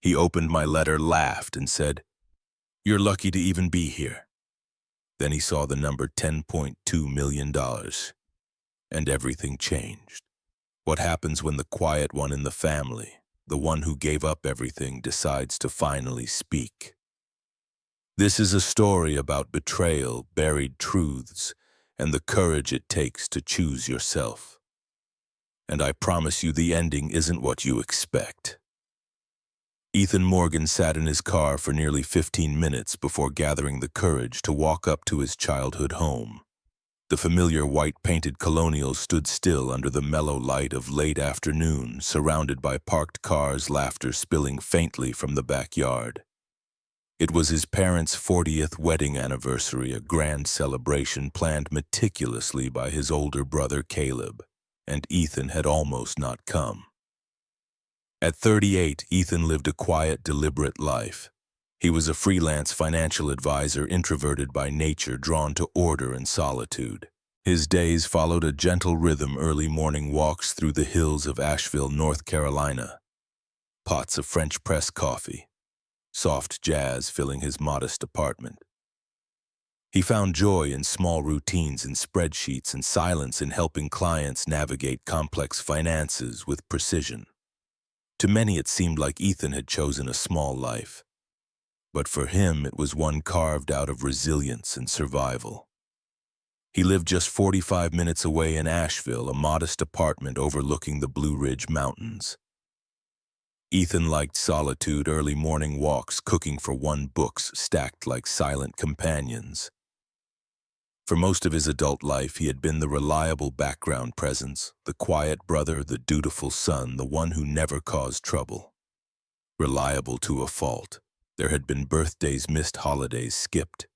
He opened my letter, laughed, and said, "You're lucky to even be here." Then he saw the number $10.2 million, and everything changed. What happens when the quiet one in the family, the one who gave up everything, decides to finally speak? This is a story about betrayal, buried truths, and the courage it takes to choose yourself. And I promise you the ending isn't what you expect. Ethan Morgan sat in his car for nearly 15 minutes before gathering the courage to walk up to his childhood home. The familiar white-painted colonial stood still under the mellow light of late afternoon, surrounded by parked cars, laughter spilling faintly from the backyard. It was his parents' 40th wedding anniversary, a grand celebration planned meticulously by his older brother Caleb, and Ethan had almost not come. At 38, Ethan lived a quiet, deliberate life. He was a freelance financial advisor, introverted by nature, drawn to order and solitude. His days followed a gentle rhythm: early morning walks through the hills of Asheville, North Carolina, pots of French press coffee, soft jazz filling his modest apartment. He found joy in small routines, in spreadsheets, and silence, in helping clients navigate complex finances with precision. To many it seemed like Ethan had chosen a small life, but for him it was one carved out of resilience and survival. He lived just 45 minutes away in Asheville, a modest apartment overlooking the Blue Ridge Mountains. Ethan liked solitude, early morning walks, cooking for one, books stacked like silent companions. For most of his adult life, he had been the reliable background presence, the quiet brother, the dutiful son, the one who never caused trouble. Reliable to a fault. There had been birthdays missed, holidays skipped.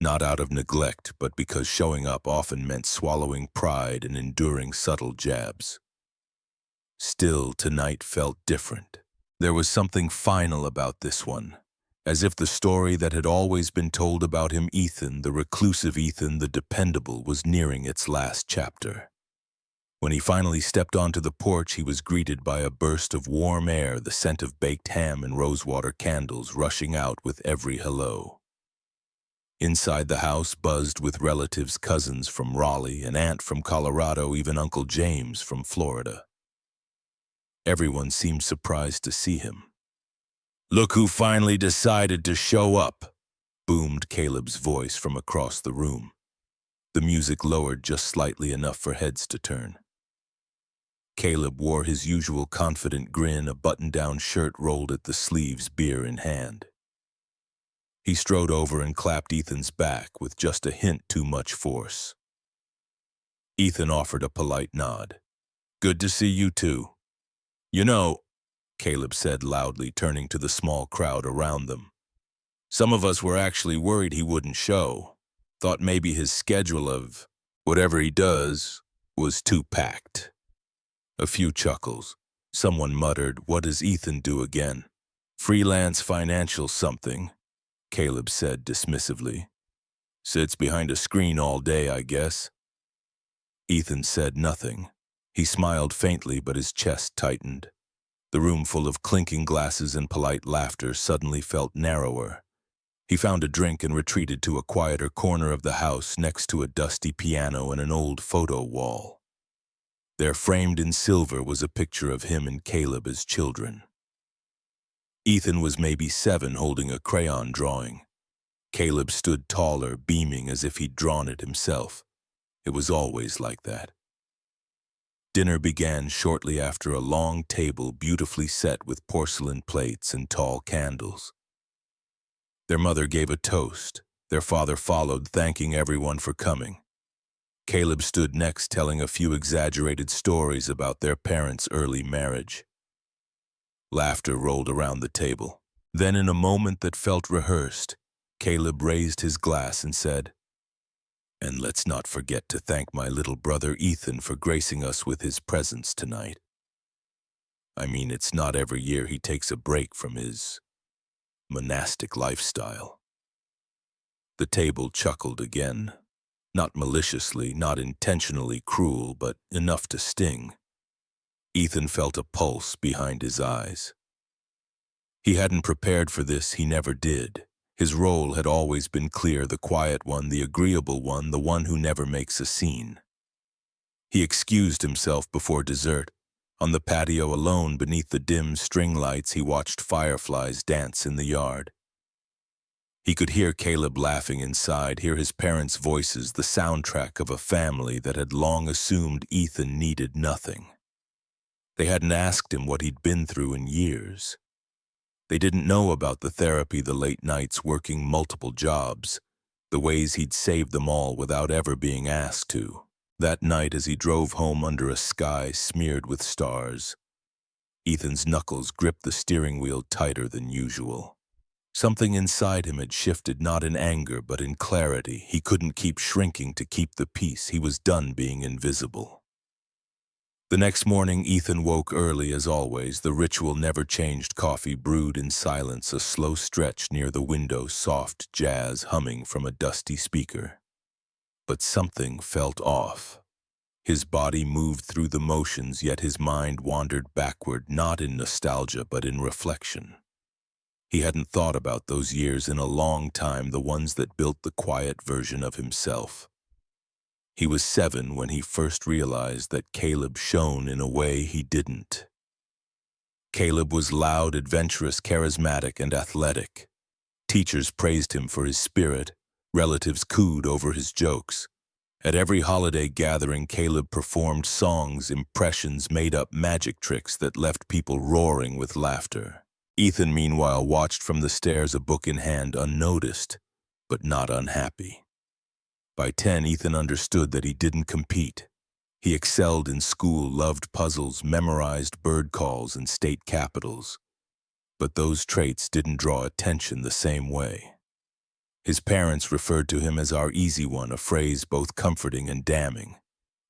Not out of neglect, but because showing up often meant swallowing pride and enduring subtle jabs. Still, tonight felt different. There was something final about this one, as if the story that had always been told about him, Ethan, the reclusive Ethan, the dependable, was nearing its last chapter. When he finally stepped onto the porch, he was greeted by a burst of warm air, the scent of baked ham and rosewater candles rushing out with every hello. Inside the house buzzed with relatives, cousins from Raleigh, an aunt from Colorado, even Uncle James from Florida. Everyone seemed surprised to see him. "Look who finally decided to show up," boomed Caleb's voice from across the room. The music lowered just slightly enough for heads to turn. Caleb wore his usual confident grin, a button-down shirt rolled at the sleeves, beer in hand. He strode over and clapped Ethan's back with just a hint too much force. Ethan offered a polite nod. "Good to see you too." "You know," Caleb said loudly, turning to the small crowd around them, "some of us were actually worried he wouldn't show. Thought maybe his schedule of whatever he does was too packed." A few chuckles. Someone muttered, "What does Ethan do again?" "Freelance financial something," Caleb said dismissively. "Sits behind a screen all day, I guess." Ethan said nothing. He smiled faintly, but his chest tightened. The room full of clinking glasses and polite laughter suddenly felt narrower. He found a drink and retreated to a quieter corner of the house next to a dusty piano and an old photo wall. There, framed in silver, was a picture of him and Caleb as children. Ethan was maybe 7, holding a crayon drawing. Caleb stood taller, beaming as if he'd drawn it himself. It was always like that. Dinner began shortly after a long table beautifully set with porcelain plates and tall candles. Their mother gave a toast. Their father followed, thanking everyone for coming. Caleb stood next, telling a few exaggerated stories about their parents' early marriage. Laughter rolled around the table. Then, in a moment that felt rehearsed, Caleb raised his glass and said, "And let's not forget to thank my little brother Ethan for gracing us with his presence tonight. I mean, it's not every year he takes a break from his monastic lifestyle." The table chuckled again. Not maliciously, not intentionally cruel, but enough to sting. Ethan felt a pulse behind his eyes. He hadn't prepared for this, he never did. His role had always been clear, the quiet one, the agreeable one, the one who never makes a scene. He excused himself before dessert. On the patio alone beneath the dim string lights, he watched fireflies dance in the yard. He could hear Caleb laughing inside, hear his parents' voices, the soundtrack of a family that had long assumed Ethan needed nothing. They hadn't asked him what he'd been through in years. They didn't know about the therapy, the late nights working multiple jobs, the ways he'd saved them all without ever being asked to. That night, as he drove home under a sky smeared with stars, Ethan's knuckles gripped the steering wheel tighter than usual. Something inside him had shifted, not in anger, but in clarity. He couldn't keep shrinking to keep the peace. He was done being invisible. The next morning, Ethan woke early as always. The ritual never changed. Coffee brewed in silence, a slow stretch near the window, soft jazz humming from a dusty speaker. But something felt off. His body moved through the motions, yet his mind wandered backward, not in nostalgia, but in reflection. He hadn't thought about those years in a long time, the ones that built the quiet version of himself. He was 7 when he first realized that Caleb shone in a way he didn't. Caleb was loud, adventurous, charismatic, and athletic. Teachers praised him for his spirit. Relatives cooed over his jokes. At every holiday gathering, Caleb performed songs, impressions, made up magic tricks that left people roaring with laughter. Ethan, meanwhile, watched from the stairs, a book in hand, unnoticed, but not unhappy. By 10, Ethan understood that he didn't compete. He excelled in school, loved puzzles, memorized bird calls and state capitals. But those traits didn't draw attention the same way. His parents referred to him as our easy one, a phrase both comforting and damning.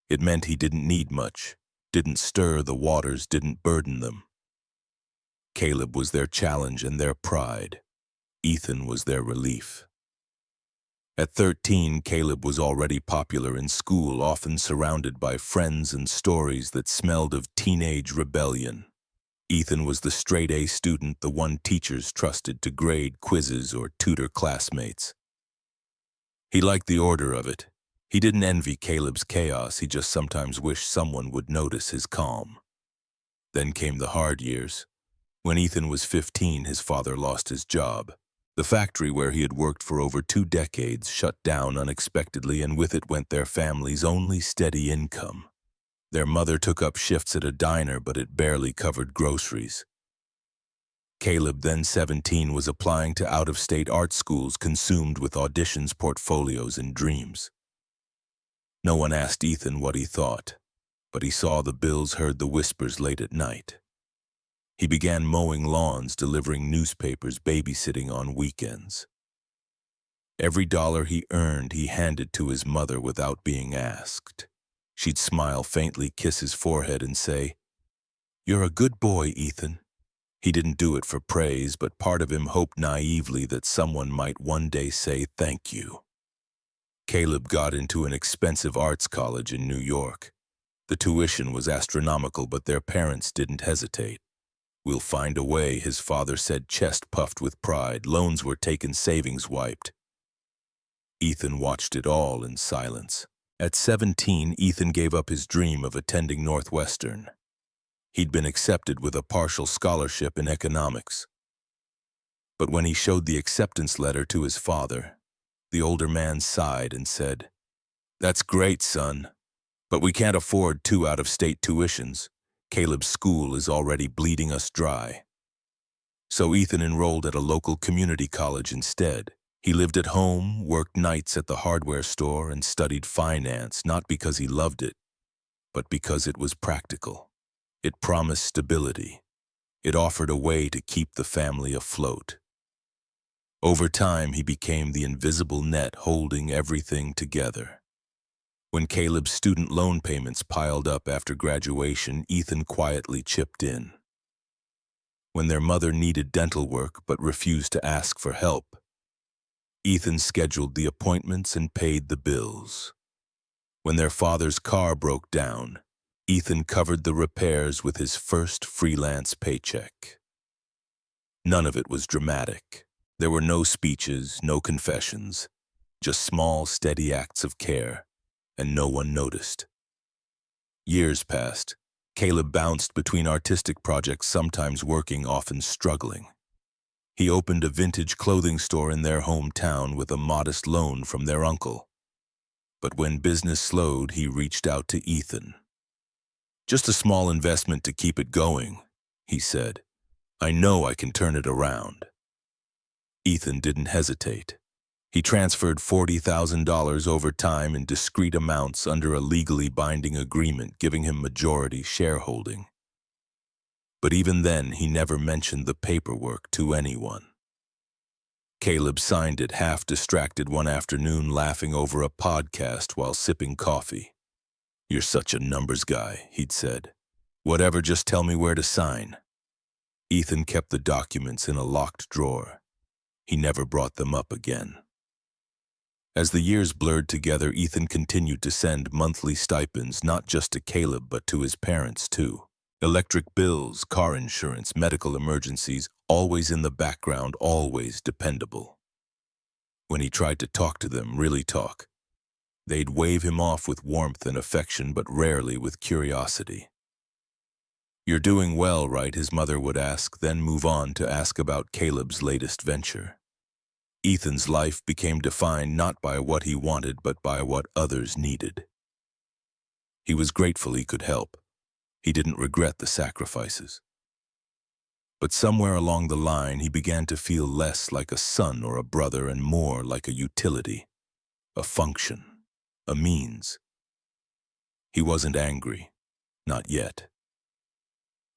It meant he didn't need much, didn't stir the waters, didn't burden them. Caleb was their challenge and their pride. Ethan was their relief. At 13, Caleb was already popular in school, often surrounded by friends and stories that smelled of teenage rebellion. Ethan was the straight-A student, the one teachers trusted to grade quizzes or tutor classmates. He liked the order of it. He didn't envy Caleb's chaos, he just sometimes wished someone would notice his calm. Then came the hard years. When Ethan was 15, his father lost his job. The factory where he had worked for over 2 decades shut down unexpectedly, and with it went their family's only steady income. Their mother took up shifts at a diner, but it barely covered groceries. Caleb, then 17, was applying to out-of-state art schools, consumed with auditions, portfolios, and dreams. No one asked Ethan what he thought, but he saw the bills, heard the whispers late at night. He began mowing lawns, delivering newspapers, babysitting on weekends. Every dollar he earned, he handed to his mother without being asked. She'd smile faintly, kiss his forehead, and say, "You're a good boy, Ethan." He didn't do it for praise, but part of him hoped naively that someone might one day say thank you. Caleb got into an expensive arts college in New York. The tuition was astronomical, but their parents didn't hesitate. "We'll find a way," his father said, chest puffed with pride. Loans were taken, savings wiped. Ethan watched it all in silence. At 17, Ethan gave up his dream of attending Northwestern. He'd been accepted with a partial scholarship in economics. But when he showed the acceptance letter to his father, the older man sighed and said, "That's great, son, but we can't afford 2 out-of-state tuitions. Caleb's school is already bleeding us dry." So Ethan enrolled at a local community college instead. He lived at home, worked nights at the hardware store, and studied finance, not because he loved it, but because it was practical. It promised stability. It offered a way to keep the family afloat. Over time, he became the invisible net holding everything together. When Caleb's student loan payments piled up after graduation, Ethan quietly chipped in. When their mother needed dental work but refused to ask for help, Ethan scheduled the appointments and paid the bills. When their father's car broke down, Ethan covered the repairs with his first freelance paycheck. None of it was dramatic. There were no speeches, no confessions, just small, steady acts of care, and no one noticed. Years passed. Caleb bounced between artistic projects, sometimes working, often struggling. He opened a vintage clothing store in their hometown with a modest loan from their uncle. But when business slowed, he reached out to Ethan. "Just a small investment to keep it going," he said. "I know I can turn it around." Ethan didn't hesitate. He transferred $40,000 over time in discrete amounts under a legally binding agreement giving him majority shareholding. But even then, he never mentioned the paperwork to anyone. Caleb signed it half distracted one afternoon, laughing over a podcast while sipping coffee. "You're such a numbers guy," he'd said. "Whatever, just tell me where to sign." Ethan kept the documents in a locked drawer. He never brought them up again. As the years blurred together, Ethan continued to send monthly stipends not just to Caleb but to his parents too. Electric bills, car insurance, medical emergencies, always in the background, always dependable. When he tried to talk to them, really talk, they'd wave him off with warmth and affection, but rarely with curiosity. "You're doing well, right?" his mother would ask, then move on to ask about Caleb's latest venture. Ethan's life became defined not by what he wanted, but by what others needed. He was grateful he could help. He didn't regret the sacrifices. But somewhere along the line, he began to feel less like a son or a brother and more like a utility, a function, a means. He wasn't angry, not yet.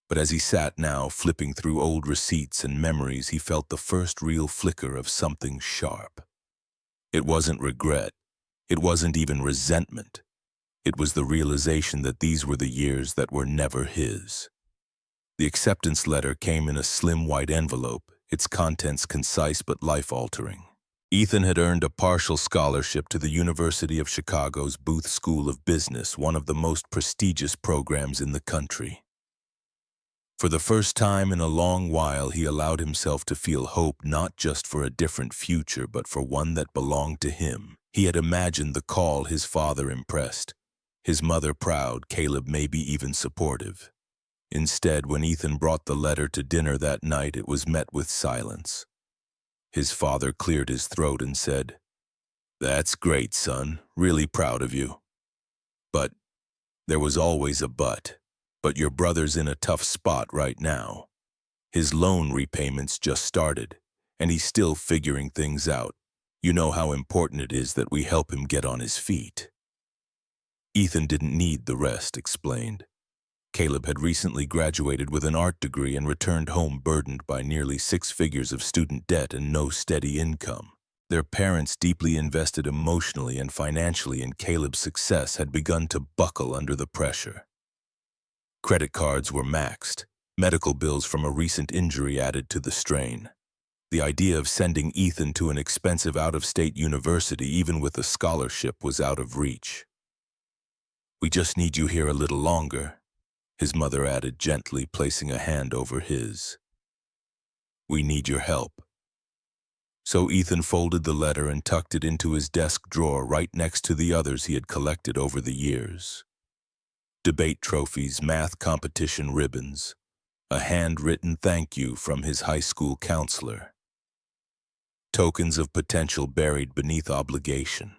But as he sat now, flipping through old receipts and memories, he felt the first real flicker of something sharp. It wasn't regret. It wasn't even resentment. It was the realization that these were the years that were never his. The acceptance letter came in a slim white envelope, its contents concise but life-altering. Ethan had earned a partial scholarship to the University of Chicago's Booth School of Business, one of the most prestigious programs in the country. For the first time in a long while, he allowed himself to feel hope, not just for a different future, but for one that belonged to him. He had imagined the call, his father impressed, his mother proud, Caleb maybe even supportive. Instead, when Ethan brought the letter to dinner that night, it was met with silence. His father cleared his throat and said, "That's great, son. Really proud of you. But there was always a but. But your brother's in a tough spot right now. His loan repayments just started, and he's still figuring things out. You know how important it is that we help him get on his feet." Ethan didn't need the rest explained. Caleb had recently graduated with an art degree and returned home burdened by nearly 6 figures of student debt and no steady income. Their parents, deeply invested emotionally and financially in Caleb's success, had begun to buckle under the pressure. Credit cards were maxed. Medical bills from a recent injury added to the strain. The idea of sending Ethan to an expensive out-of-state university, even with a scholarship, was out of reach. "We just need you here a little longer," his mother added gently, placing a hand over his. "We need your help." So Ethan folded the letter and tucked it into his desk drawer right next to the others he had collected over the years. Debate trophies, math competition ribbons, a handwritten thank you from his high school counselor. Tokens of potential buried beneath obligation.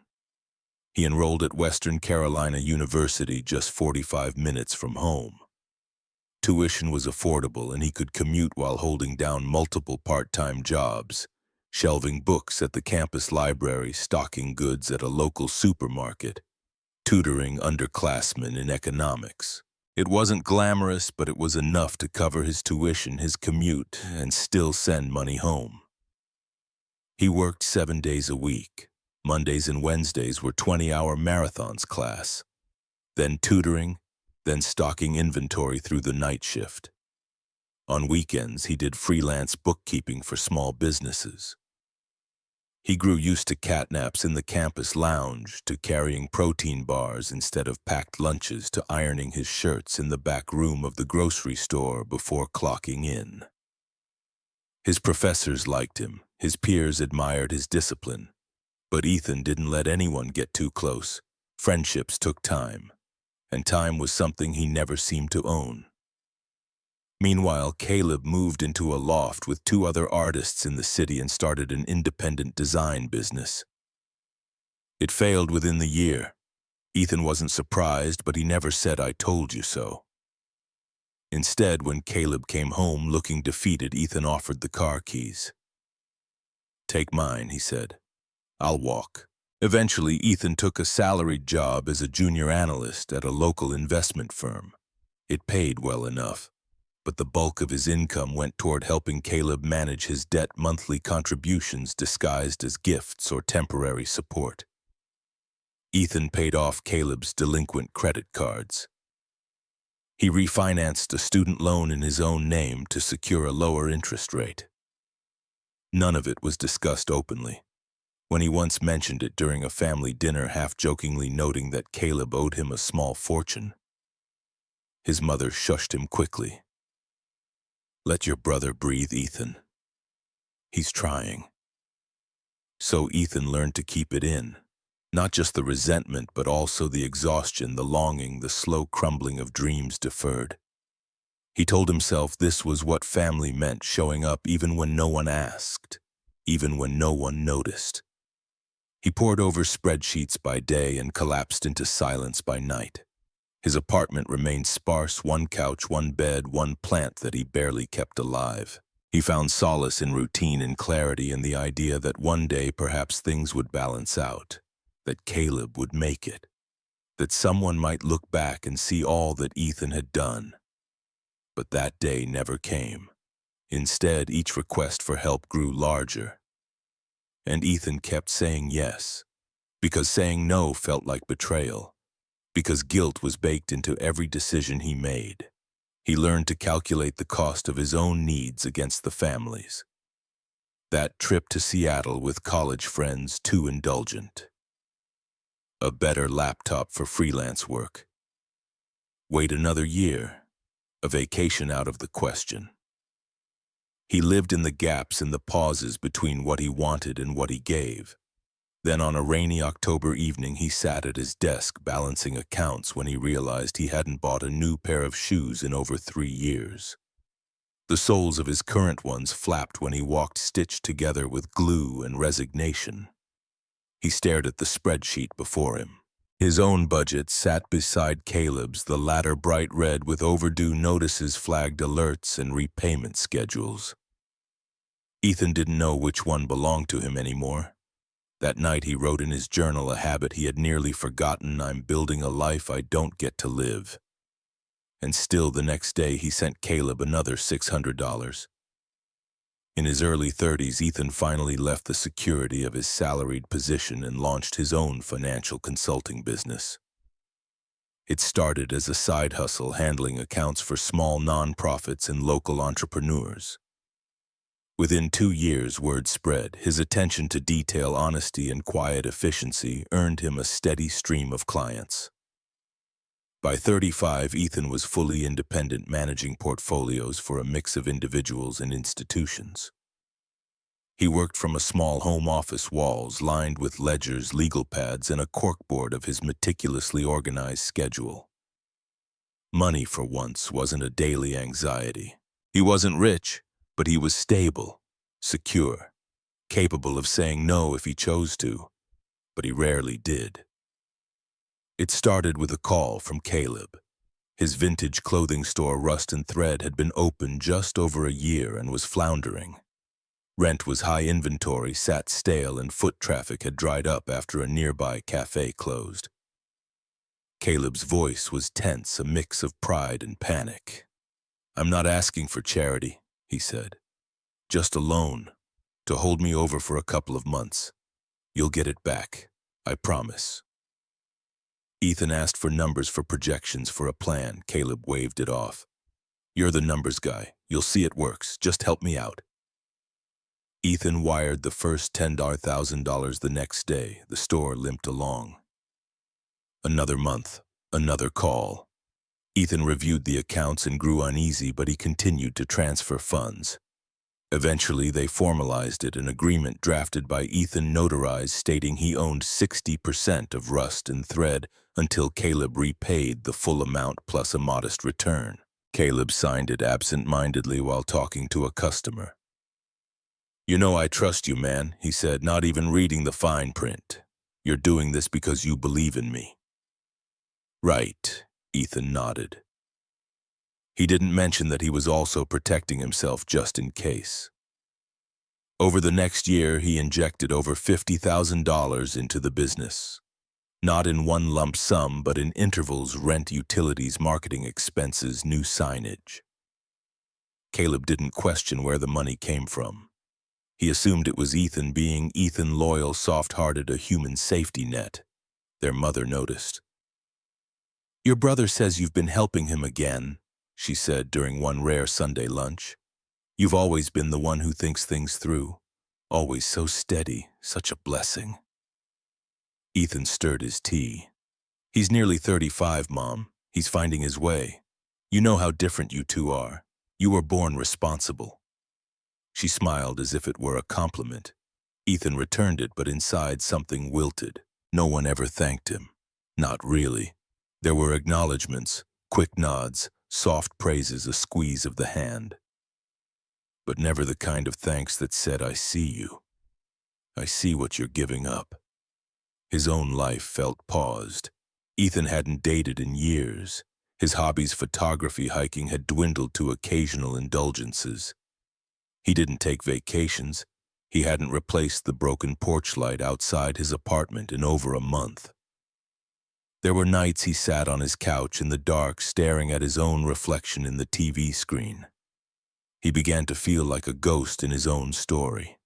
He enrolled at Western Carolina University, just 45 minutes from home. Tuition was affordable, and he could commute while holding down multiple part-time jobs, shelving books at the campus library, stocking goods at a local supermarket, tutoring underclassmen in economics. It wasn't glamorous, but it was enough to cover his tuition, his commute, and still send money home. He worked 7 days a week. Mondays and Wednesdays were 20-hour marathons class, then tutoring, then stocking inventory through the night shift. On weekends, he did freelance bookkeeping for small businesses. He grew used to catnaps in the campus lounge, to carrying protein bars instead of packed lunches, to ironing his shirts in the back room of the grocery store before clocking in. His professors liked him, his peers admired his discipline. But Ethan didn't let anyone get too close. Friendships took time, and time was something he never seemed to own. Meanwhile, Caleb moved into a loft with two other artists in the city and started an independent design business. It failed within the year. Ethan wasn't surprised, but he never said, "I told you so." Instead, when Caleb came home looking defeated, Ethan offered the car keys. "Take mine," he said. "I'll walk." Eventually, Ethan took a salaried job as a junior analyst at a local investment firm. It paid well enough, but the bulk of his income went toward helping Caleb manage his debt, monthly contributions disguised as gifts or temporary support. Ethan paid off Caleb's delinquent credit cards. He refinanced a student loan in his own name to secure a lower interest rate. None of it was discussed openly. When he once mentioned it during a family dinner, half-jokingly noting that Caleb owed him a small fortune, his mother shushed him quickly. "Let your brother breathe, Ethan. He's trying." So Ethan learned to keep it in. Not just the resentment, but also the exhaustion, the longing, the slow crumbling of dreams deferred. He told himself this was what family meant, showing up even when no one asked, even when no one noticed. He pored over spreadsheets by day and collapsed into silence by night. His apartment remained sparse, one couch, one bed, one plant that he barely kept alive. He found solace in routine and clarity, and the idea that one day perhaps things would balance out, that Caleb would make it, that someone might look back and see all that Ethan had done. But that day never came. Instead, each request for help grew larger. And Ethan kept saying yes, because saying no felt like betrayal, because guilt was baked into every decision he made. He learned to calculate the cost of his own needs against the family's. That trip to Seattle with college friends, too indulgent. A better laptop for freelance work. Wait another year. A vacation out of the question. He lived in the gaps and the pauses between what he wanted and what he gave. Then on a rainy October evening, he sat at his desk balancing accounts when he realized he hadn't bought a new pair of shoes in over 3 years. The soles of his current ones flapped when he walked, stitched together with glue and resignation. He stared at the spreadsheet before him. His own budget sat beside Caleb's, the latter bright red with overdue notices, flagged alerts, and repayment schedules. Ethan didn't know which one belonged to him anymore. That night he wrote in his journal a habit he had nearly forgotten: "I'm building a life I don't get to live." And still the next day he sent Caleb another $600. In his early 30s, Ethan finally left the security of his salaried position and launched his own financial consulting business. It started as a side hustle, handling accounts for small nonprofits and local entrepreneurs. Within 2 years, word spread. His attention to detail, honesty, and quiet efficiency earned him a steady stream of clients. By 35, Ethan was fully independent, managing portfolios for a mix of individuals and institutions. He worked from a small home office, walls lined with ledgers, legal pads, and a corkboard of his meticulously organized schedule. Money, for once, wasn't a daily anxiety. He wasn't rich, but he was stable, secure, capable of saying no if he chose to, but he rarely did. It started with a call from Caleb. His vintage clothing store, Rust and Thread, had been open just over a year and was floundering. Rent was high, inventory sat stale, and foot traffic had dried up after a nearby cafe closed. Caleb's voice was tense, a mix of pride and panic. "I'm not asking for charity," he said. "Just a loan, to hold me over for a couple of months. You'll get it back, I promise." Ethan asked for numbers, for projections, for a plan. Caleb waved it off. "You're the numbers guy. You'll see it works. Just help me out." Ethan wired the first $10,000 the next day. The store limped along. Another month, another call. Ethan reviewed the accounts and grew uneasy, but he continued to transfer funds. Eventually, they formalized it, an agreement drafted by Ethan notarized stating he owned 60% of Rust and Thread until Caleb repaid the full amount plus a modest return. Caleb signed it absent-mindedly while talking to a customer. "You know I trust you, man," he said, not even reading the fine print. "You're doing this because you believe in me." "Right," Ethan nodded. He didn't mention that he was also protecting himself just in case. Over the next year, he injected over $50,000 into the business. Not in one lump sum, but in intervals: rent, utilities, marketing expenses, new signage. Caleb didn't question where the money came from. He assumed it was Ethan being Ethan, loyal, soft-hearted, a human safety net. Their mother noticed. "Your brother says you've been helping him again," she said during one rare Sunday lunch. "You've always been the one who thinks things through. Always so steady, such a blessing." Ethan stirred his tea. "He's nearly 35, Mom. He's finding his way. You know how different you two are. You were born responsible." She smiled as if it were a compliment. Ethan returned it, but inside something wilted. No one ever thanked him. Not really. There were acknowledgments, quick nods, soft praises, a squeeze of the hand. But never the kind of thanks that said, "I see you. I see what you're giving up." His own life felt paused. Ethan hadn't dated in years. His hobbies, photography, hiking, had dwindled to occasional indulgences. He didn't take vacations. He hadn't replaced the broken porch light outside his apartment in over a month. There were nights he sat on his couch in the dark, staring at his own reflection in the TV screen. He began to feel like a ghost in his own story.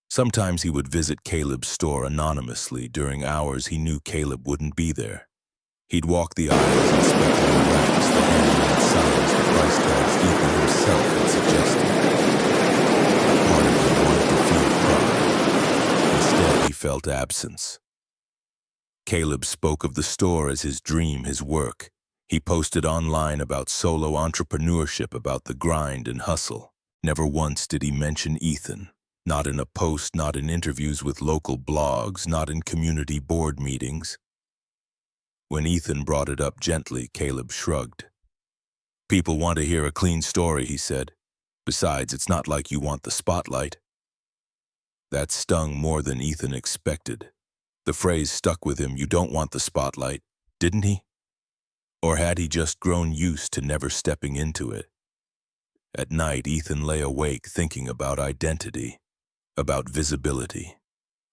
Sometimes he would visit Caleb's store anonymously during hours he knew Caleb wouldn't be there. He'd walk the aisles, inspecting the racks, the handmade signs, the price tags Ethan himself had suggested. Part of him wanted to feel pride. Instead, he felt absence. Caleb spoke of the store as his dream, his work. He posted online about solo entrepreneurship, about the grind and hustle. Never once did he mention Ethan. Not in a post, not in interviews with local blogs, not in community board meetings. When Ethan brought it up gently, Caleb shrugged. "People want to hear a clean story," he said. "Besides, it's not like you want the spotlight." That stung more than Ethan expected. The phrase stuck with him, "You don't want the spotlight," didn't he? Or had he just grown used to never stepping into it? At night, Ethan lay awake thinking about identity, about visibility.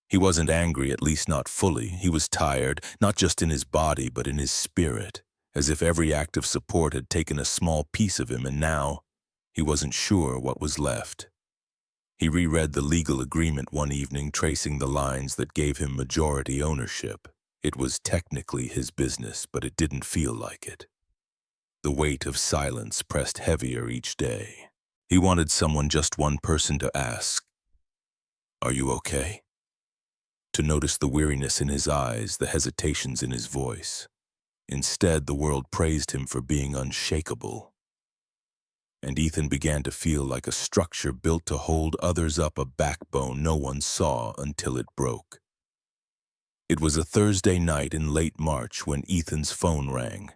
He wasn't angry, at least not fully. He was tired, not just in his body, but in his spirit, as if every act of support had taken a small piece of him, and now he wasn't sure what was left. He reread the legal agreement one evening, tracing the lines that gave him majority ownership. It was technically his business, but it didn't feel like it. The weight of silence pressed heavier each day. He wanted someone, just one person, to ask, "Are you okay?" To notice the weariness in his eyes, the hesitations in his voice. Instead, the world praised him for being unshakable. And Ethan began to feel like a structure built to hold others up, a backbone no one saw until it broke. It was a Thursday night in late March when Ethan's phone rang.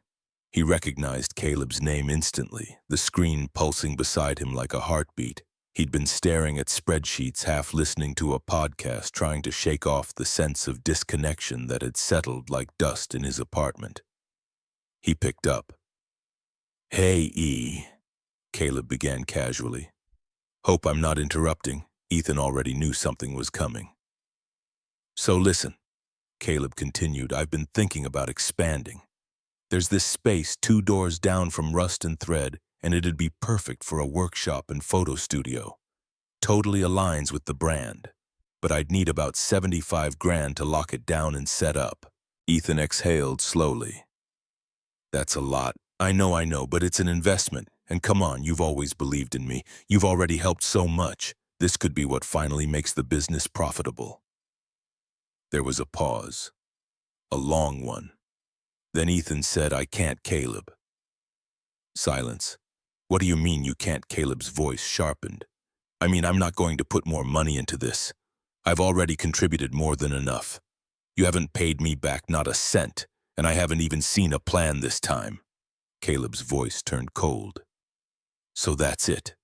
He recognized Caleb's name instantly, the screen pulsing beside him like a heartbeat. He'd been staring at spreadsheets, half listening to a podcast, trying to shake off the sense of disconnection that had settled like dust in his apartment. He picked up. "Hey, E," Caleb began casually. "Hope I'm not interrupting." Ethan already knew something was coming. "So listen," Caleb continued, "I've been thinking about expanding. There's this space 2 doors down from Rust and Thread, and it'd be perfect for a workshop and photo studio. Totally aligns with the brand. But I'd need about 75 grand to lock it down and set up." Ethan exhaled slowly. "That's a lot. I know, but it's an investment. And come on, you've always believed in me. You've already helped so much. This could be what finally makes the business profitable." There was a pause. A long one. Then Ethan said, "I can't, Caleb." Silence. "What do you mean you can't?" Caleb's voice sharpened. I'm not going to put more money into this. I've already contributed more than enough. You haven't paid me back not a cent, and I haven't even seen a plan this time." Caleb's voice turned cold. "So that's it.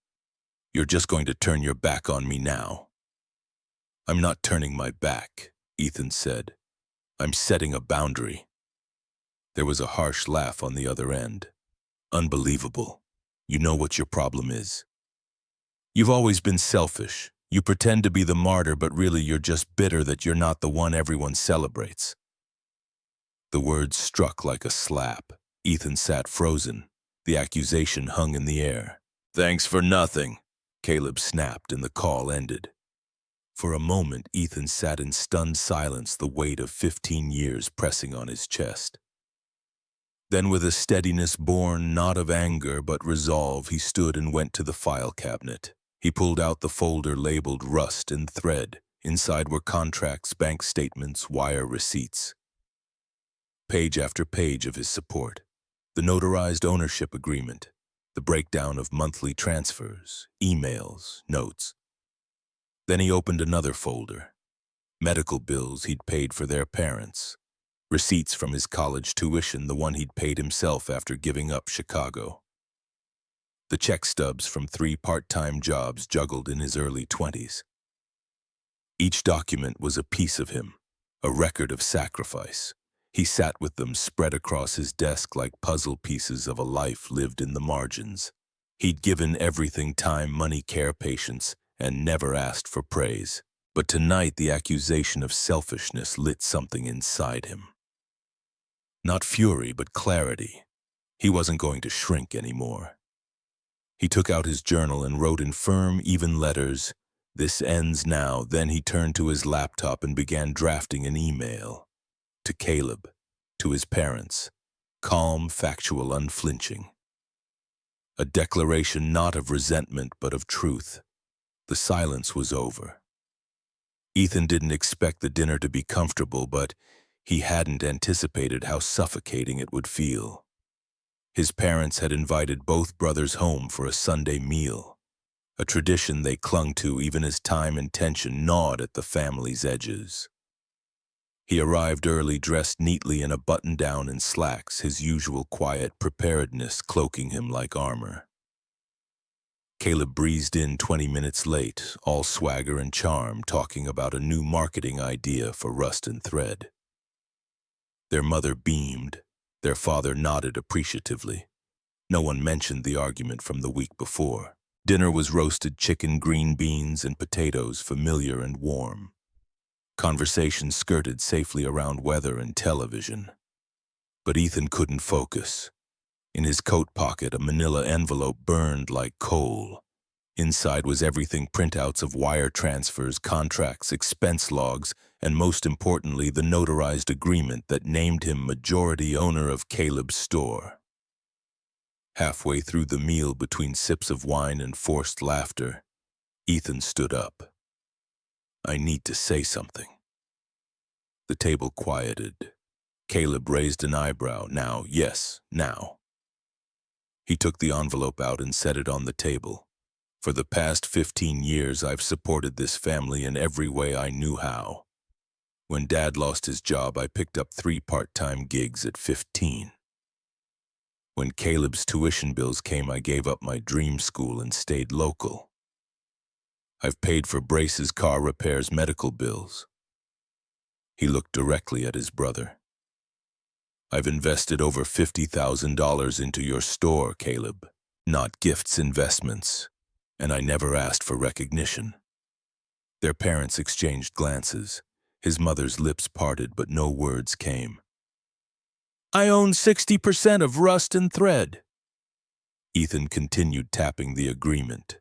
You're just going to turn your back on me now." "I'm not turning my back," Ethan said. "I'm setting a boundary." There was a harsh laugh on the other end. "Unbelievable. You know what your problem is. You've always been selfish. You pretend to be the martyr, but really you're just bitter that you're not the one everyone celebrates." The words struck like a slap. Ethan sat frozen. The accusation hung in the air. "Thanks for nothing," Caleb snapped, and the call ended. For a moment, Ethan sat in stunned silence, the weight of 15 years pressing on his chest. Then, with a steadiness born not of anger but resolve, he stood and went to the file cabinet. He pulled out the folder labeled Rust and Thread. Inside were contracts, bank statements, wire receipts. Page after page of his support. The notarized ownership agreement. The breakdown of monthly transfers, emails, notes. Then he opened another folder. Medical bills he'd paid for their parents. Receipts from his college tuition, the one he'd paid himself after giving up Chicago. The check stubs from 3 part-time jobs juggled in his early 20s. Each document was a piece of him, a record of sacrifice. He sat with them spread across his desk like puzzle pieces of a life lived in the margins. He'd given everything: time, money, care, patience, and never asked for praise. But tonight the accusation of selfishness lit something inside him. Not fury, but clarity. He wasn't going to shrink anymore. He took out his journal and wrote in firm, even letters, "This ends now." Then he turned to his laptop and began drafting an email. To Caleb, to his parents. Calm, factual, unflinching. A declaration not of resentment, but of truth. The silence was over. Ethan didn't expect the dinner to be comfortable, but he hadn't anticipated how suffocating it would feel. His parents had invited both brothers home for a Sunday meal, a tradition they clung to even as time and tension gnawed at the family's edges. He arrived early, dressed neatly in a button-down and slacks, his usual quiet preparedness cloaking him like armor. Caleb breezed in 20 minutes late, all swagger and charm, talking about a new marketing idea for Rust and Thread. Their mother beamed. Their father nodded appreciatively. No one mentioned the argument from the week before. Dinner was roasted chicken, green beans, and potatoes, familiar and warm. Conversation skirted safely around weather and television. But Ethan couldn't focus. In his coat pocket, a manila envelope burned like coal. Inside was everything: printouts of wire transfers, contracts, expense logs, and most importantly, the notarized agreement that named him majority owner of Caleb's store. Halfway through the meal, between sips of wine and forced laughter, Ethan stood up. "I need to say something." The table quieted. Caleb raised an eyebrow. "Now, yes, now." He took the envelope out and set it on the table. "For the past 15 years, I've supported this family in every way I knew how. When Dad lost his job, I picked up 3 part-time gigs at 15. When Caleb's tuition bills came, I gave up my dream school and stayed local. I've paid for braces, car repairs, medical bills." He looked directly at his brother. "I've invested over $50,000 into your store, Caleb. Not gifts, investments. And I never asked for recognition." Their parents exchanged glances. His mother's lips parted, but no words came. "I own 60% of Rust and Thread." Ethan continued tapping the agreement.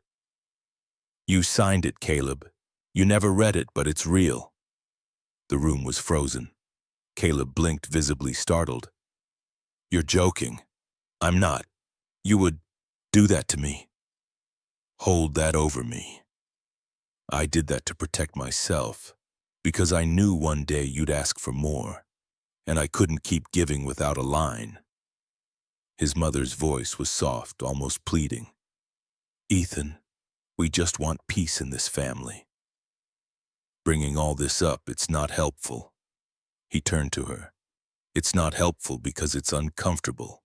"You signed it, Caleb. You never read it, but it's real." The room was frozen. Caleb blinked, visibly startled. "You're joking." "I'm not. You would do that to me. Hold that over me. I did that to protect myself, because I knew one day you'd ask for more, and I couldn't keep giving without a line." His mother's voice was soft, almost pleading. "Ethan, We just want peace in this family. Bringing all this up, it's not helpful. He turned to her. It's not helpful because it's uncomfortable,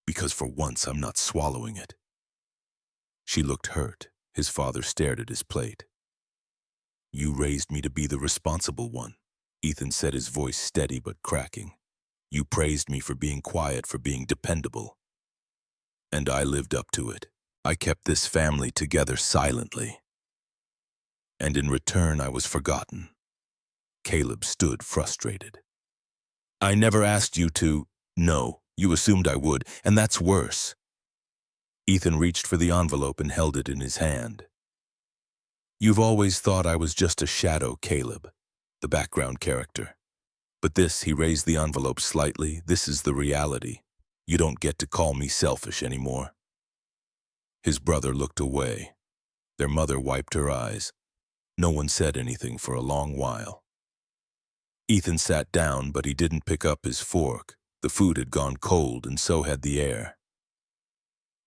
because for once I'm not swallowing it. She looked hurt. His father stared at his plate. You raised me to be the responsible one, Ethan said, his voice steady but cracking. You praised me for being quiet, for being dependable. And I lived up to it. I kept this family together silently. And in return, I was forgotten. Caleb stood frustrated. I never asked you to. No, you assumed I would, and that's worse. Ethan reached for the envelope and held it in his hand. You've always thought I was just a shadow, Caleb, the background character. But this, he raised the envelope slightly, this is the reality. You don't get to call me selfish anymore. His brother looked away. Their mother wiped her eyes. No one said anything for a long while. Ethan sat down, but he didn't pick up his fork. The food had gone cold, and so had the air.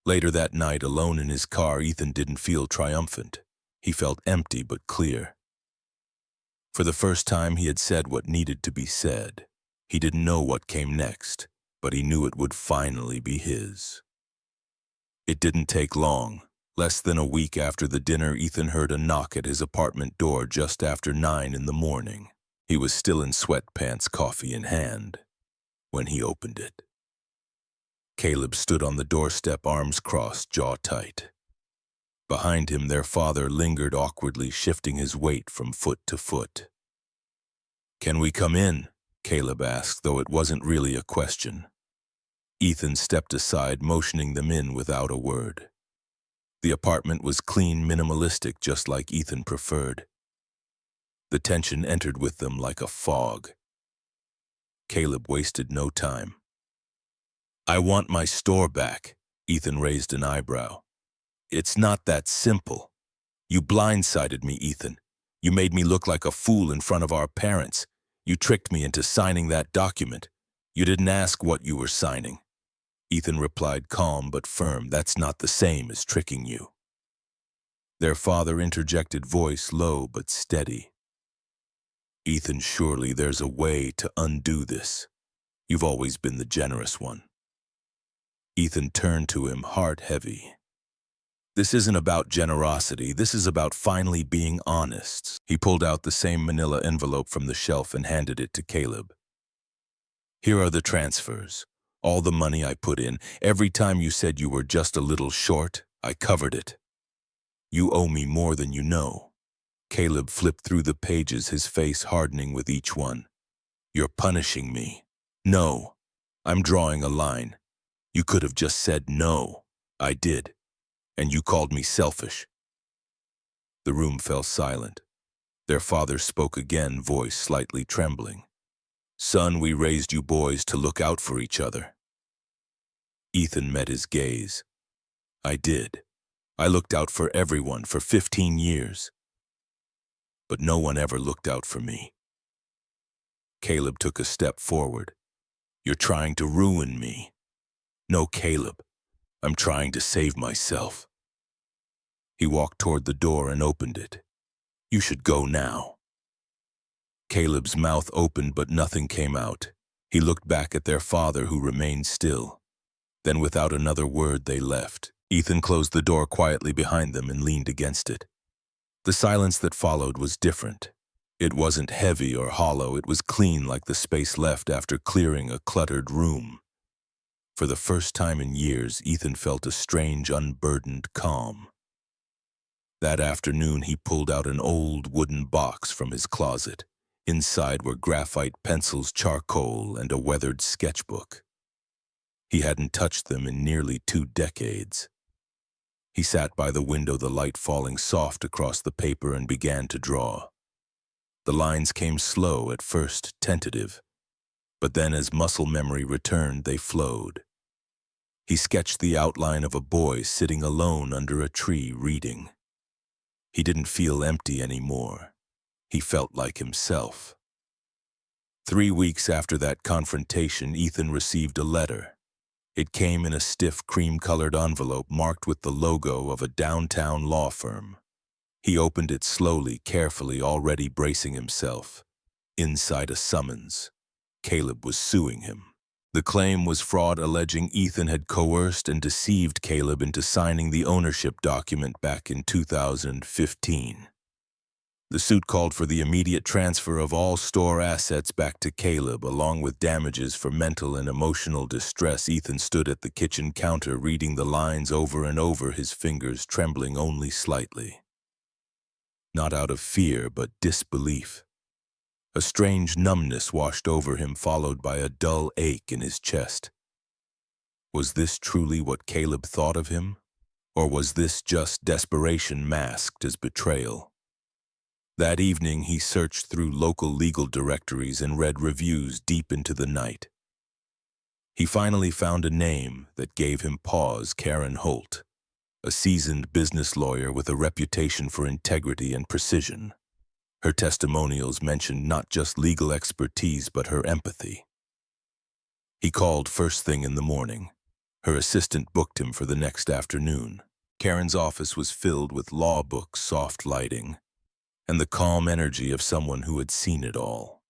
Later that night, alone in his car, Ethan didn't feel triumphant. He felt empty but clear. For the first time, he had said what needed to be said. He didn't know what came next, but he knew it would finally be his. It didn't take long. Less than a week after the dinner, Ethan heard a knock at his apartment door just after 9 in the morning. He was still in sweatpants, coffee in hand, when he opened it. Caleb stood on the doorstep, arms crossed, jaw tight. Behind him, their father lingered awkwardly, shifting his weight from foot to foot. Can we come in? Caleb asked, though it wasn't really a question. Ethan stepped aside, motioning them in without a word. The apartment was clean, minimalistic, just like Ethan preferred. The tension entered with them like a fog. Caleb wasted no time. I want my store back, Ethan raised an eyebrow. It's not that simple. You blindsided me, Ethan. You made me look like a fool in front of our parents. You tricked me into signing that document. You didn't ask what you were signing. Ethan replied, calm but firm, that's not the same as tricking you. Their father interjected, voice low but steady. Ethan, surely there's a way to undo this. You've always been the generous one. Ethan turned to him, heart heavy. This isn't about generosity, this is about finally being honest. He pulled out the same manila envelope from the shelf and handed it to Caleb. Here are the transfers. All the money I put in. Every time you said you were just a little short, I covered it. You owe me more than you know. Caleb flipped through the pages, his face hardening with each one. You're punishing me. No, I'm drawing a line. You could have just said no. I did. And you called me selfish. The room fell silent. Their father spoke again, voice slightly trembling. Son, we raised you boys to look out for each other. Ethan met his gaze. I did. I looked out for everyone for 15 years. But no one ever looked out for me. Caleb took a step forward. You're trying to ruin me. No, Caleb. I'm trying to save myself. He walked toward the door and opened it. You should go now. Caleb's mouth opened, but nothing came out. He looked back at their father, who remained still. Then, without another word, they left. Ethan closed the door quietly behind them and leaned against it. The silence that followed was different. It wasn't heavy or hollow, it was clean, like the space left after clearing a cluttered room. For the first time in years, Ethan felt a strange, unburdened calm. That afternoon, he pulled out an old wooden box from his closet. Inside were graphite pencils, charcoal, and a weathered sketchbook. He hadn't touched them in nearly 2 decades. He sat by the window, the light falling soft across the paper, and began to draw. The lines came slow, at first tentative, but then as muscle memory returned, they flowed. He sketched the outline of a boy sitting alone under a tree reading. He didn't feel empty anymore. He felt like himself. 3 weeks after that confrontation, Ethan received a letter. It came in a stiff cream-colored envelope marked with the logo of a downtown law firm. He opened it slowly, carefully, already bracing himself. Inside a summons. Caleb was suing him. The claim was fraud, alleging Ethan had coerced and deceived Caleb into signing the ownership document back in 2015. The suit called for the immediate transfer of all store assets back to Caleb, along with damages for mental and emotional distress. Ethan stood at the kitchen counter, reading the lines over and over, his fingers trembling only slightly. Not out of fear, but disbelief. A strange numbness washed over him, followed by a dull ache in his chest. Was this truly what Caleb thought of him? Or was this just desperation masked as betrayal? That evening, he searched through local legal directories and read reviews deep into the night. He finally found a name that gave him pause: Karen Holt, a seasoned business lawyer with a reputation for integrity and precision. Her testimonials mentioned not just legal expertise, but her empathy. He called first thing in the morning. Her assistant booked him for the next afternoon. Karen's office was filled with law books, soft lighting, and the calm energy of someone who had seen it all.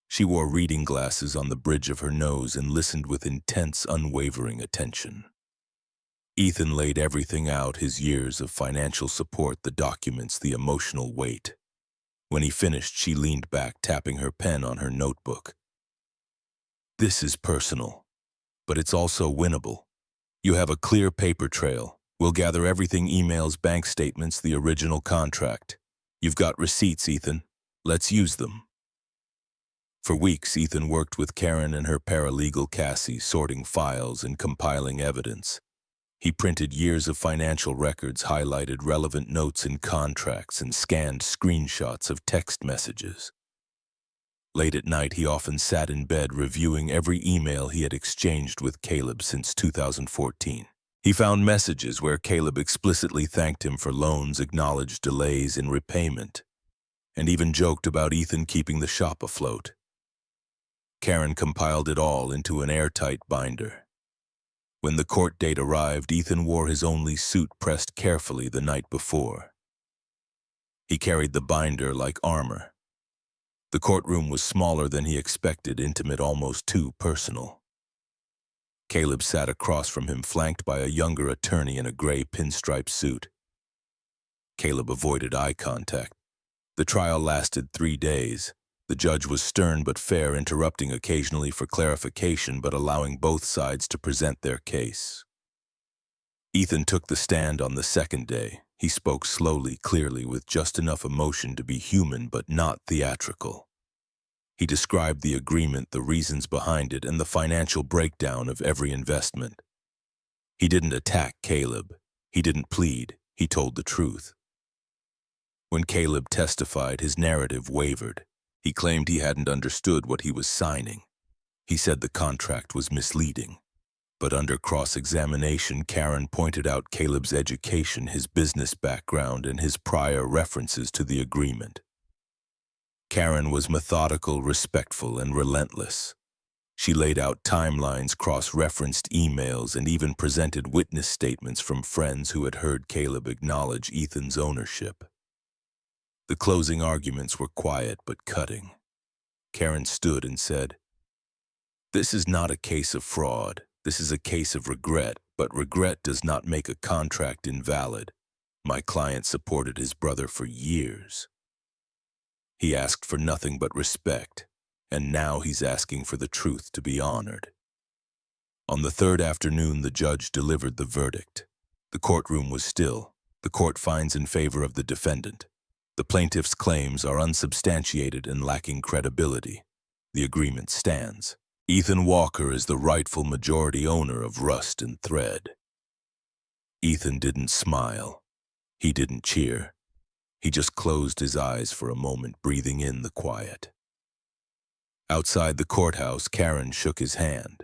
She wore reading glasses on the bridge of her nose and listened with intense, unwavering attention. Ethan laid everything out: his years of financial support, the documents, the emotional weight. When he finished, she leaned back, tapping her pen on her notebook. "This is personal, but it's also winnable. You have a clear paper trail. We'll gather everything: emails, bank statements, the original contract. You've got receipts, Ethan. Let's use them." For weeks, Ethan worked with Karen and her paralegal Cassie, sorting files and compiling evidence. He printed years of financial records, highlighted relevant notes in contracts, and scanned screenshots of text messages. Late at night, he often sat in bed reviewing every email he had exchanged with Caleb since 2014. He found messages where Caleb explicitly thanked him for loans, acknowledged delays in repayment, and even joked about Ethan keeping the shop afloat. Karen compiled it all into an airtight binder. When the court date arrived, Ethan wore his only suit, pressed carefully the night before. He carried the binder like armor. The courtroom was smaller than he expected, intimate, almost too personal. Caleb sat across from him, flanked by a younger attorney in a gray pinstripe suit. Caleb avoided eye contact. The trial lasted 3 days. The judge was stern but fair, interrupting occasionally for clarification, but allowing both sides to present their case. Ethan took the stand on the second day. He spoke slowly, clearly, with just enough emotion to be human but not theatrical. He described the agreement, the reasons behind it, and the financial breakdown of every investment. He didn't attack Caleb. He didn't plead. He told the truth. When Caleb testified, his narrative wavered. He claimed he hadn't understood what he was signing. He said the contract was misleading. But under cross-examination, Karen pointed out Caleb's education, his business background, and his prior references to the agreement. Karen was methodical, respectful, and relentless. She laid out timelines, cross-referenced emails, and even presented witness statements from friends who had heard Caleb acknowledge Ethan's ownership. The closing arguments were quiet but cutting. Karen stood and said, "This is not a case of fraud. This is a case of regret, but regret does not make a contract invalid. My client supported his brother for years. He asked for nothing but respect, and now he's asking for the truth to be honored." On the third afternoon, the judge delivered the verdict. The courtroom was still. The court finds in favor of the defendant. The plaintiff's claims are unsubstantiated and lacking credibility. The agreement stands. Ethan Walker is the rightful majority owner of Rust and Thread. Ethan didn't smile. He didn't cheer. He just closed his eyes for a moment, breathing in the quiet. Outside the courthouse, Karen shook his hand.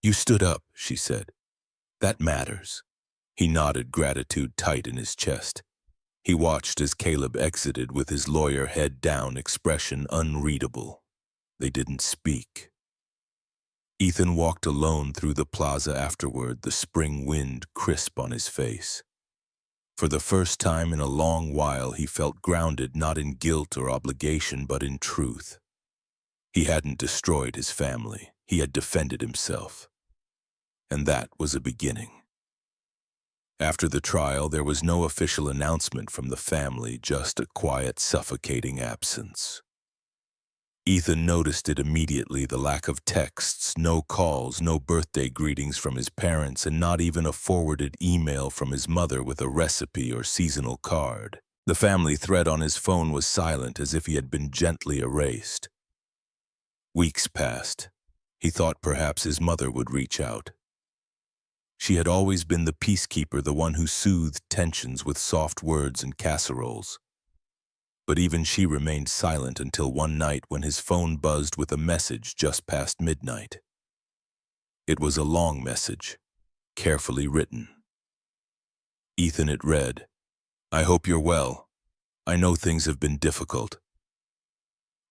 "You stood up," she said. "That matters." He nodded, gratitude tight in his chest. He watched as Caleb exited with his lawyer head down, expression unreadable. They didn't speak. Ethan walked alone through the plaza afterward, the spring wind crisp on his face. For the first time in a long while, he felt grounded not in guilt or obligation, but in truth. He hadn't destroyed his family. He had defended himself. And that was a beginning. After the trial, there was no official announcement from the family, just a quiet, suffocating absence. Ethan noticed it immediately, the lack of texts, no calls, no birthday greetings from his parents, and not even a forwarded email from his mother with a recipe or seasonal card. The family thread on his phone was silent, as if he had been gently erased. Weeks passed. He thought perhaps his mother would reach out. She had always been the peacekeeper, the one who soothed tensions with soft words and casseroles. But even she remained silent until one night when his phone buzzed with a message just past midnight. It was a long message, carefully written. Ethan, it read, "I hope you're well. I know things have been difficult.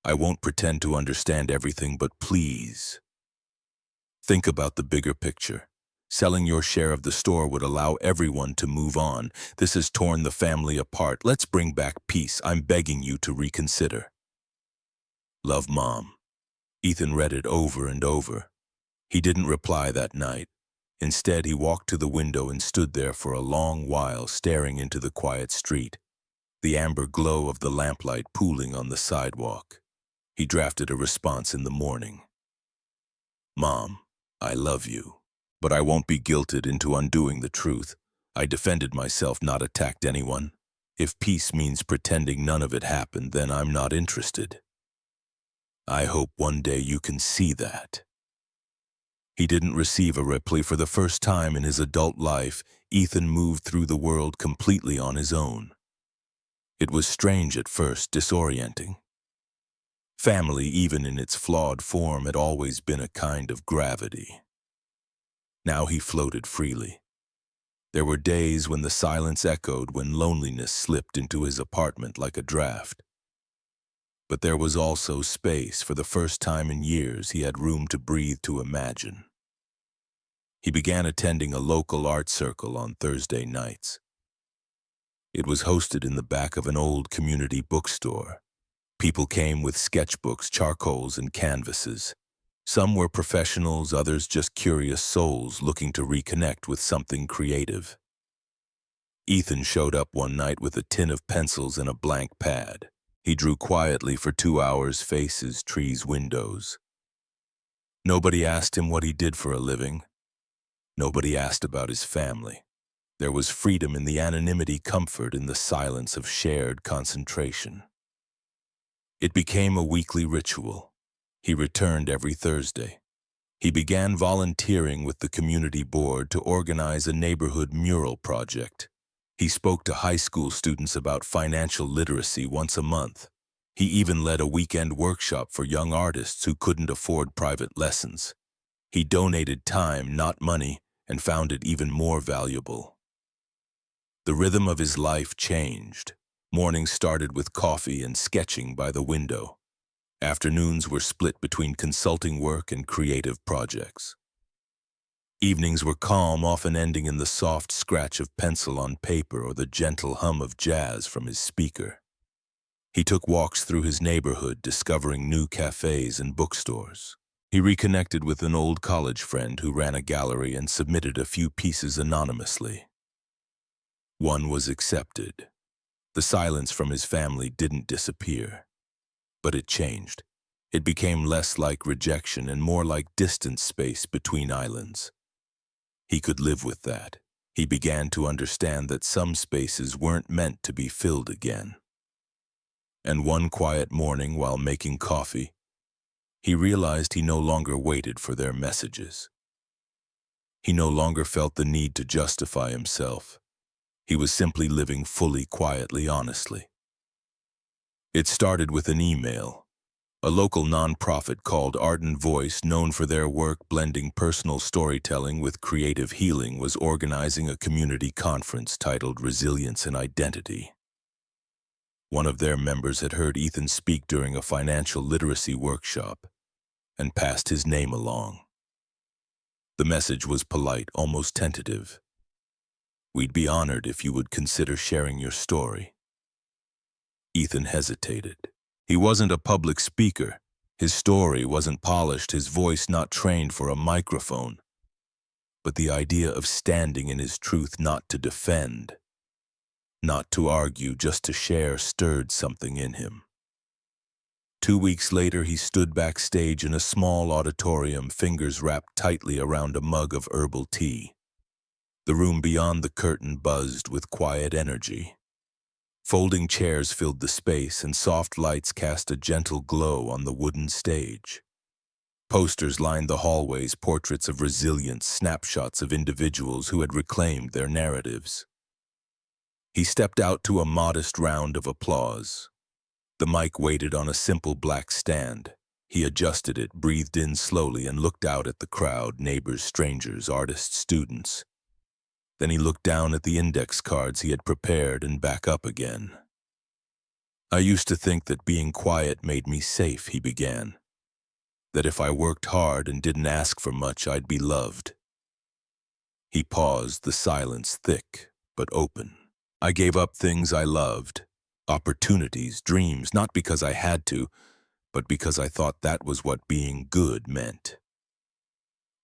I won't pretend to understand everything, but please, think about the bigger picture. Selling your share of the store would allow everyone to move on. This has torn the family apart. Let's bring back peace. I'm begging you to reconsider. Love, Mom." Ethan read it over and over. He didn't reply that night. Instead, he walked to the window and stood there for a long while, staring into the quiet street, the amber glow of the lamplight pooling on the sidewalk. He drafted a response in the morning. "Mom, I love you. But I won't be guilted into undoing the truth. I defended myself, not attacked anyone. If peace means pretending none of it happened, then I'm not interested. I hope one day you can see that." He didn't receive a reply. For the first time in his adult life, Ethan moved through the world completely on his own. It was strange at first, disorienting. Family, even in its flawed form, had always been a kind of gravity. Now he floated freely. There were days when the silence echoed, when loneliness slipped into his apartment like a draft. But there was also space. For the first time in years, he had room to breathe, to imagine. He began attending a local art circle on Thursday nights. It was hosted in the back of an old community bookstore. People came with sketchbooks, charcoals, and canvases. Some were professionals, others just curious souls looking to reconnect with something creative. Ethan showed up one night with a tin of pencils and a blank pad. He drew quietly for 2 hours, faces, trees, windows. Nobody asked him what he did for a living. Nobody asked about his family. There was freedom in the anonymity, comfort in the silence of shared concentration. It became a weekly ritual. He returned every Thursday. He began volunteering with the community board to organize a neighborhood mural project. He spoke to high school students about financial literacy once a month. He even led a weekend workshop for young artists who couldn't afford private lessons. He donated time, not money, and found it even more valuable. The rhythm of his life changed. Mornings started with coffee and sketching by the window. Afternoons were split between consulting work and creative projects. Evenings were calm, often ending in the soft scratch of pencil on paper or the gentle hum of jazz from his speaker. He took walks through his neighborhood, discovering new cafes and bookstores. He reconnected with an old college friend who ran a gallery and submitted a few pieces anonymously. One was accepted. The silence from his family didn't disappear. But it changed. It became less like rejection and more like distant space between islands. He could live with that. He began to understand that some spaces weren't meant to be filled again. And one quiet morning, while making coffee, he realized he no longer waited for their messages. He no longer felt the need to justify himself. He was simply living fully, quietly, honestly. It started with an email. A local nonprofit called Art and Voice, known for their work blending personal storytelling with creative healing, was organizing a community conference titled Resilience and Identity. One of their members had heard Ethan speak during a financial literacy workshop and passed his name along. The message was polite, almost tentative. We'd be honored if you would consider sharing your story. Ethan hesitated. He wasn't a public speaker. His story wasn't polished, his voice not trained for a microphone. But the idea of standing in his truth, not to defend, not to argue, just to share, stirred something in him. 2 weeks later, he stood backstage in a small auditorium, fingers wrapped tightly around a mug of herbal tea. The room beyond the curtain buzzed with quiet energy. Folding chairs filled the space, and soft lights cast a gentle glow on the wooden stage. Posters lined the hallways, portraits of resilience, snapshots of individuals who had reclaimed their narratives. He stepped out to a modest round of applause. The mic waited on a simple black stand. He adjusted it, breathed in slowly, and looked out at the crowd, neighbors, strangers, artists, students. Then he looked down at the index cards he had prepared and back up again. "I used to think that being quiet made me safe," he began. "That if I worked hard and didn't ask for much, I'd be loved." He paused, the silence thick but open. "I gave up things I loved, opportunities, dreams, not because I had to, but because I thought that was what being good meant."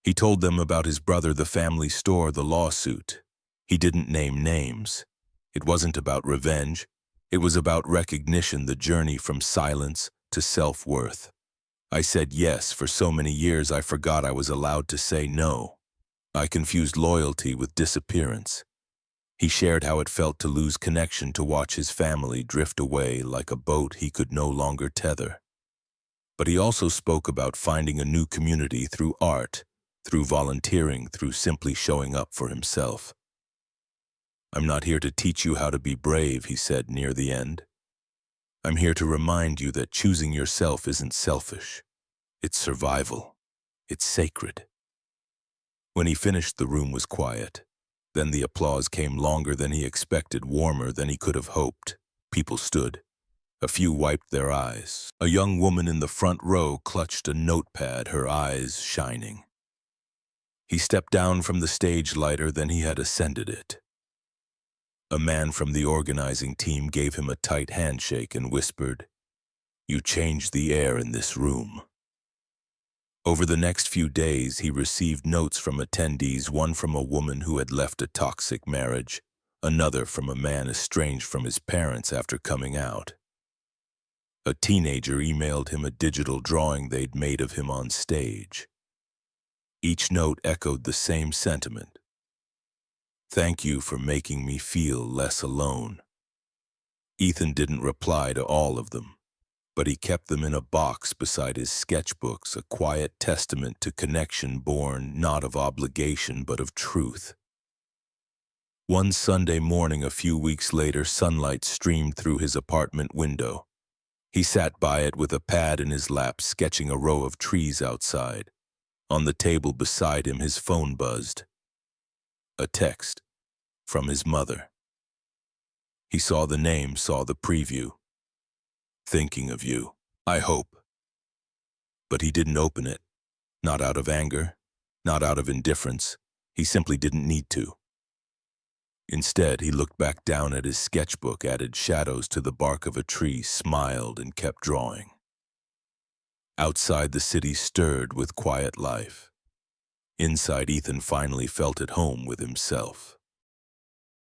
He told them about his brother, the family store, the lawsuit. He didn't name names. It wasn't about revenge. It was about recognition, the journey from silence to self-worth. "I said yes for so many years I forgot I was allowed to say no. I confused loyalty with disappearance." He shared how it felt to lose connection, to watch his family drift away like a boat he could no longer tether. But he also spoke about finding a new community through art, through volunteering, through simply showing up for himself. "I'm not here to teach you how to be brave," he said near the end. "I'm here to remind you that choosing yourself isn't selfish. It's survival. It's sacred." When he finished, the room was quiet. Then the applause came, longer than he expected, warmer than he could have hoped. People stood. A few wiped their eyes. A young woman in the front row clutched a notepad, her eyes shining. He stepped down from the stage lighter than he had ascended it. A man from the organizing team gave him a tight handshake and whispered, "You changed the air in this room." Over the next few days, he received notes from attendees, one from a woman who had left a toxic marriage, another from a man estranged from his parents after coming out. A teenager emailed him a digital drawing they'd made of him on stage. Each note echoed the same sentiment. "Thank you for making me feel less alone." Ethan didn't reply to all of them, but he kept them in a box beside his sketchbooks, a quiet testament to connection born not of obligation but of truth. One Sunday morning a few weeks later, sunlight streamed through his apartment window. He sat by it with a pad in his lap, sketching a row of trees outside. On the table beside him, his phone buzzed. A text from his mother. He saw the name, saw the preview. "Thinking of you, I hope." But he didn't open it. Not out of anger, not out of indifference. He simply didn't need to. Instead, he looked back down at his sketchbook, added shadows to the bark of a tree, smiled, and kept drawing. Outside, the city stirred with quiet life. Inside, Ethan finally felt at home with himself.